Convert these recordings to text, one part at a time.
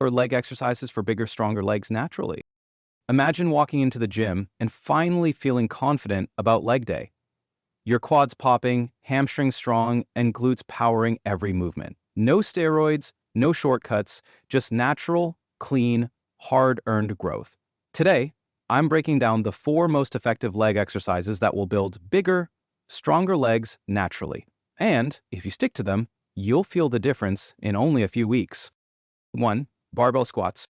or leg exercises for bigger, stronger legs naturally. Imagine walking into the gym and finally feeling confident about leg day. Your quads popping, hamstrings strong, and glutes powering every movement. No steroids, no shortcuts, just natural, clean, hard-earned growth. Today, I'm breaking down the 4 most effective leg exercises that will build bigger, stronger legs naturally. And if you stick to them, you'll feel the difference in only a few weeks. 1. Barbell squats.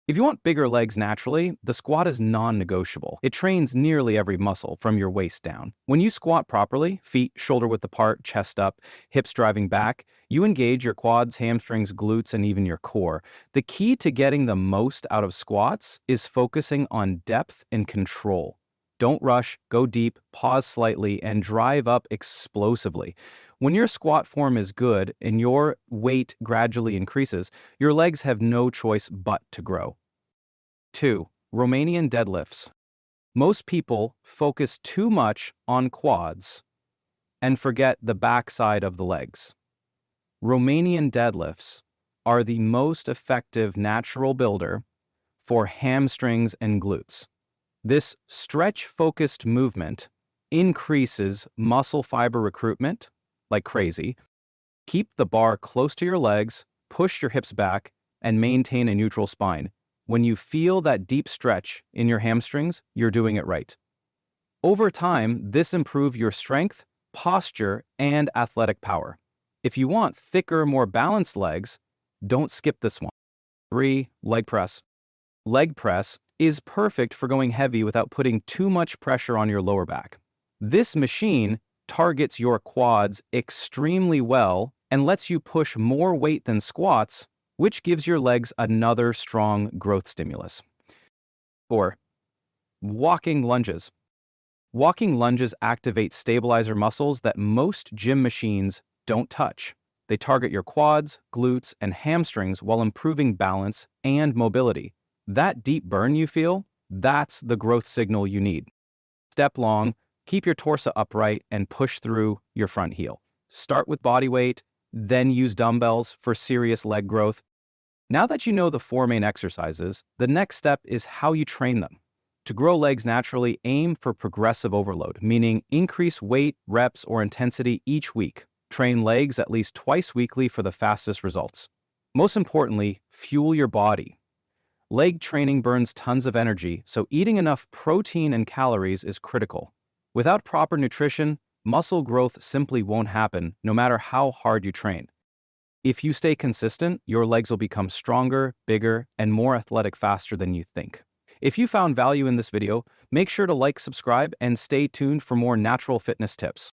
If you want bigger legs naturally, the squat is non-negotiable. It trains nearly every muscle from your waist down. When you squat properly, feet shoulder-width apart, chest up, hips driving back, you engage your quads, hamstrings, glutes, and even your core. The key to getting the most out of squats is focusing on depth and control. Don't rush, go deep, pause slightly, and drive up explosively. When your squat form is good and your weight gradually increases, your legs have no choice but to grow. 2. Romanian deadlifts. Most people focus too much on quads and forget the backside of the legs. Romanian deadlifts are the most effective natural builder for hamstrings and glutes. This stretch-focused movement increases muscle fiber recruitment like crazy. Keep the bar close to your legs, push your hips back, and maintain a neutral spine. When you feel that deep stretch in your hamstrings, you're doing it right. Over time, this improves your strength, posture, and athletic power. If you want thicker, more balanced legs, don't skip this one. 3. Leg press. Leg press is perfect for going heavy without putting too much pressure on your lower back. This machine targets your quads extremely well and lets you push more weight than squats, which gives your legs another strong growth stimulus. 4. Walking lunges. Walking lunges activate stabilizer muscles that most gym machines don't touch. They target your quads, glutes, and hamstrings while improving balance and mobility. That deep burn you feel, that's the growth signal you need. Step long, keep your torso upright, and push through your front heel. Start with body weight, then use dumbbells for serious leg growth. Now that you know the 4 main exercises, the next step is how you train them. To grow legs naturally, aim for progressive overload, meaning increase weight, reps, or intensity each week. Train legs at least twice weekly for the fastest results. Most importantly, fuel your body. Leg training burns tons of energy, so eating enough protein and calories is critical. Without proper nutrition, muscle growth simply won't happen, no matter how hard you train. If you stay consistent, your legs will become stronger, bigger, and more athletic faster than you think. If you found value in this video, make sure to like, subscribe, and stay tuned for more natural fitness tips.